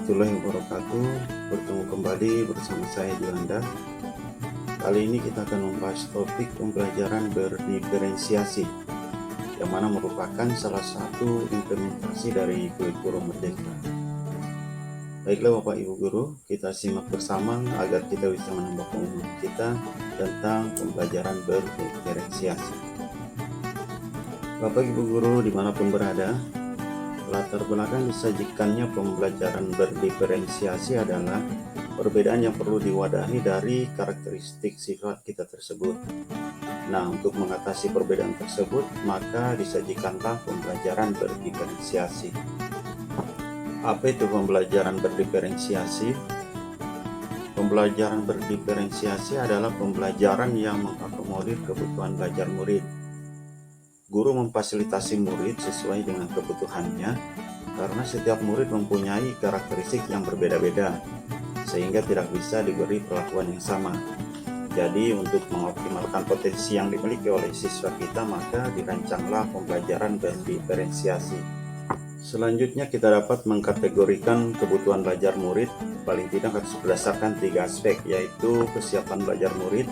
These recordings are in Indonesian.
warahmatullahi wabarakatuh. Bertemu kembali bersama saya Juanda. Kali ini kita akan membahas topik pembelajaran berdiferensiasi, yang mana merupakan salah satu implementasi dari kurikulum Merdeka. Baiklah Bapak Ibu Guru, kita simak bersama agar kita bisa menambah pengetahuan kita tentang pembelajaran berdiferensiasi. Bapak Ibu Guru dimanapun berada, latar belakang disajikannya pembelajaran berdiferensiasi adalah perbedaan yang perlu diwadahi dari karakteristik sifat kita tersebut. Nah, untuk mengatasi perbedaan tersebut, maka disajikanlah pembelajaran berdiferensiasi. Apa itu pembelajaran berdiferensiasi? Pembelajaran berdiferensiasi adalah pembelajaran yang mengakomodir kebutuhan belajar murid. Guru memfasilitasi murid sesuai dengan kebutuhannya, karena setiap murid mempunyai karakteristik yang berbeda-beda, sehingga tidak bisa diberi perlakuan yang sama. Jadi, untuk mengoptimalkan potensi yang dimiliki oleh siswa kita, maka dirancanglah pembelajaran berdiferensiasi. Selanjutnya, kita dapat mengkategorikan kebutuhan belajar murid, paling tidak harus berdasarkan 3 aspek, yaitu kesiapan belajar murid,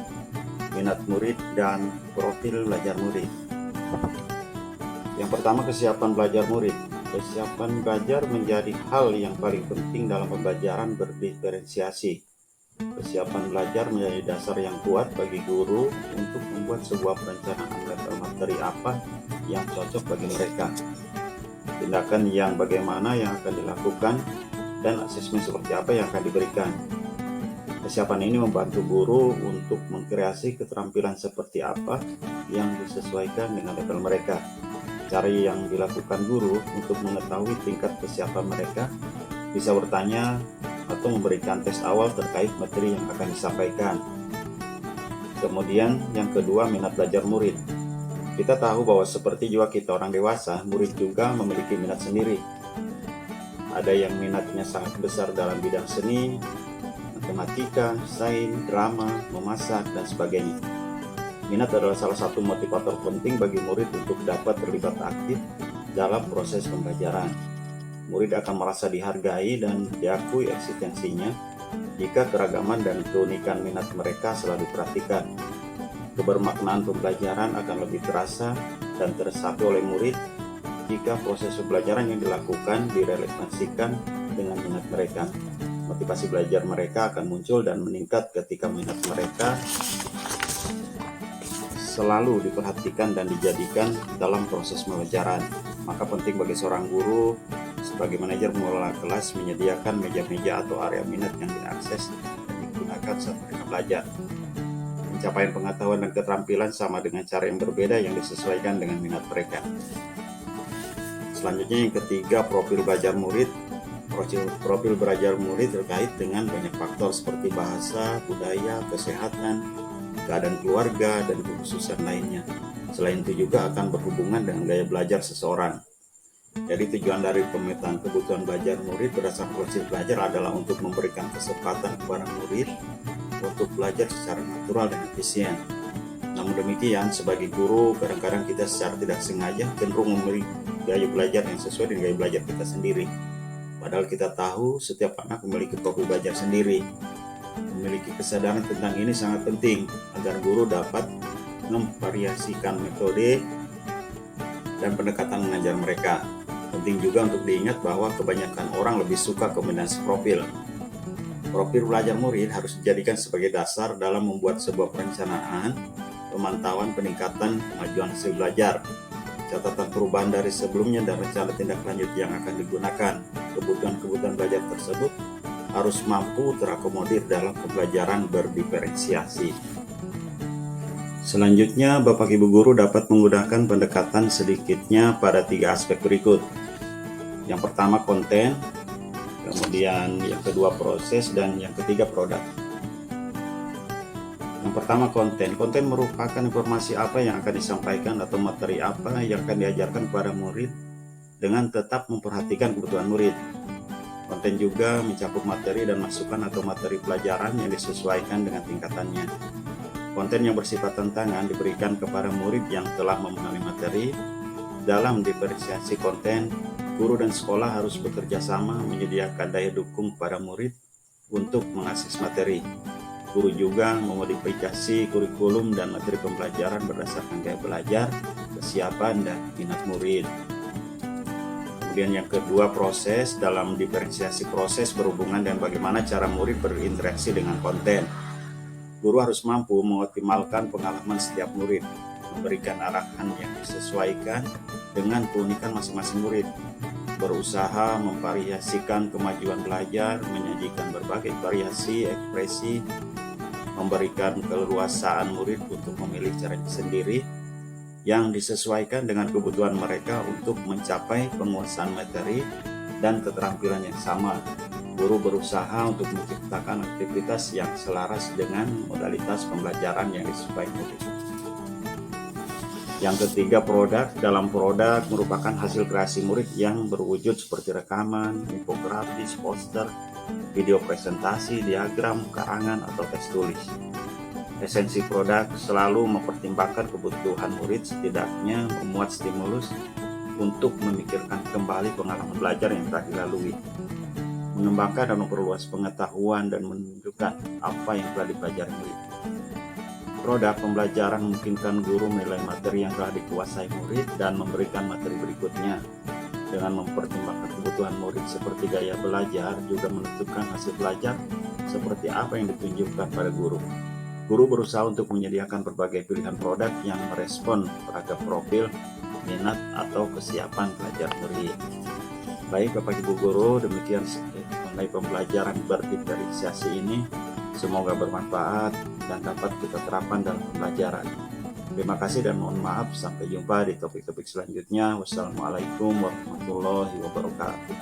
minat murid, dan profil belajar murid. Yang pertama, kesiapan belajar murid. Kesiapan belajar menjadi hal yang paling penting dalam pembelajaran berdiferensiasi. Kesiapan belajar menjadi dasar yang kuat bagi guru untuk membuat sebuah perencanaan level materi apa yang cocok bagi mereka, tindakan yang bagaimana yang akan dilakukan, dan asesmen seperti apa yang akan diberikan. Kesiapan ini membantu guru untuk mengkreasi keterampilan seperti apa yang disesuaikan dengan level mereka. Cara yang dilakukan guru untuk mengetahui tingkat kesiapan mereka bisa bertanya atau memberikan tes awal terkait materi yang akan disampaikan. Kemudian yang kedua, minat belajar murid. Kita tahu bahwa seperti juga kita orang dewasa, murid juga memiliki minat sendiri. Ada yang minatnya sangat besar dalam bidang seni, matematika, sains, drama, memasak, dan sebagainya. Minat adalah salah satu motivator penting bagi murid untuk dapat terlibat aktif dalam proses pembelajaran. Murid akan merasa dihargai dan diakui eksistensinya jika keragaman dan keunikan minat mereka selalu diperhatikan. Kebermaknaan pembelajaran akan lebih terasa dan teresapi oleh murid jika proses pembelajaran yang dilakukan direlevansikan dengan minat mereka. Motivasi belajar mereka akan muncul dan meningkat ketika minat mereka selalu diperhatikan dan dijadikan dalam proses pembelajaran. Maka penting bagi seorang guru sebagai manajer pengelola kelas menyediakan meja-meja atau area minat yang diakses dan digunakan saat mereka belajar. Pencapaian pengetahuan dan keterampilan sama dengan cara yang berbeda yang disesuaikan dengan minat mereka. Selanjutnya yang ketiga, profil belajar murid. Profil belajar murid terkait dengan banyak faktor seperti bahasa, budaya, kesehatan, keadaan keluarga, dan kekhususan lainnya. Selain itu juga akan berhubungan dengan gaya belajar seseorang. Jadi tujuan dari pemetaan kebutuhan belajar murid berdasarkan proses belajar adalah untuk memberikan kesempatan kepada murid untuk belajar secara natural dan efisien. Namun demikian, sebagai guru, kadang-kadang kita secara tidak sengaja cenderung memilih gaya belajar yang sesuai dengan gaya belajar kita sendiri. Padahal kita tahu setiap anak memiliki profil belajar sendiri. Memiliki kesadaran tentang ini sangat penting agar guru dapat memvariasikan metode dan pendekatan mengajar mereka. Penting juga untuk diingat bahwa kebanyakan orang lebih suka kombinasi profil. Profil belajar murid harus dijadikan sebagai dasar dalam membuat sebuah perencanaan, pemantauan peningkatan kemajuan hasil belajar, catatan perubahan dari sebelumnya, dan rencana tindak lanjut yang akan digunakan. Kebutuhan-kebutuhan belajar tersebut harus mampu terakomodir dalam pembelajaran berdiferensiasi. Selanjutnya, Bapak Ibu Guru dapat menggunakan pendekatan sedikitnya pada 3 aspek berikut. Yang pertama, konten, kemudian yang kedua, proses, dan yang ketiga, produk. Yang pertama, konten. Konten merupakan informasi apa yang akan disampaikan atau materi apa yang akan diajarkan kepada murid dengan tetap memperhatikan kebutuhan murid. Konten juga mencakup materi dan masukan atau materi pelajaran yang disesuaikan dengan tingkatannya. Konten yang bersifat tantangan diberikan kepada murid yang telah memahami materi. Dalam diferensiasi konten, Guru dan sekolah harus bekerja sama menyediakan daya dukung kepada murid untuk mengakses materi. Guru juga memodifikasi kurikulum dan materi pembelajaran berdasarkan gaya belajar, kesiapan, dan minat murid. Kemudian yang kedua, proses. Dalam diferensiasi proses berhubungan dengan bagaimana cara murid berinteraksi dengan konten. Guru harus mampu mengoptimalkan pengalaman setiap murid, memberikan arahan yang disesuaikan dengan keunikan masing-masing murid, berusaha memvariasikan kemajuan belajar, menyajikan berbagai variasi ekspresi, memberikan keleluasaan murid untuk memilih caranya sendiri yang disesuaikan dengan kebutuhan mereka untuk mencapai penguasaan materi dan keterampilan yang sama. Guru berusaha untuk menciptakan aktivitas yang selaras dengan modalitas pembelajaran yang disukai murid. Yang ketiga, produk. Dalam produk merupakan hasil kreasi murid yang berwujud seperti rekaman, infografis, poster, video presentasi, diagram, karangan, atau teks tulis. Esensi produk selalu mempertimbangkan kebutuhan murid, setidaknya memuat stimulus untuk memikirkan kembali pengalaman belajar yang telah dilalui, mengembangkan dan memperluas pengetahuan, dan menunjukkan apa yang telah dipelajari murid. Produk pembelajaran memungkinkan guru menilai materi yang telah dikuasai murid dan memberikan materi berikutnya. Dengan mempertimbangkan kebutuhan murid seperti gaya belajar, juga menentukan hasil belajar seperti apa yang ditunjukkan pada guru. Guru berusaha untuk menyediakan berbagai pilihan produk yang merespon beragam profil, minat, atau kesiapan belajar murid. Baik Bapak Ibu Guru, demikian mengenai pembelajaran berdiferensiasi ini. Semoga bermanfaat dan dapat kita terapkan dalam pembelajaran. Terima kasih dan mohon maaf. Sampai jumpa di topik-topik selanjutnya. Wassalamualaikum warahmatullahi wabarakatuh.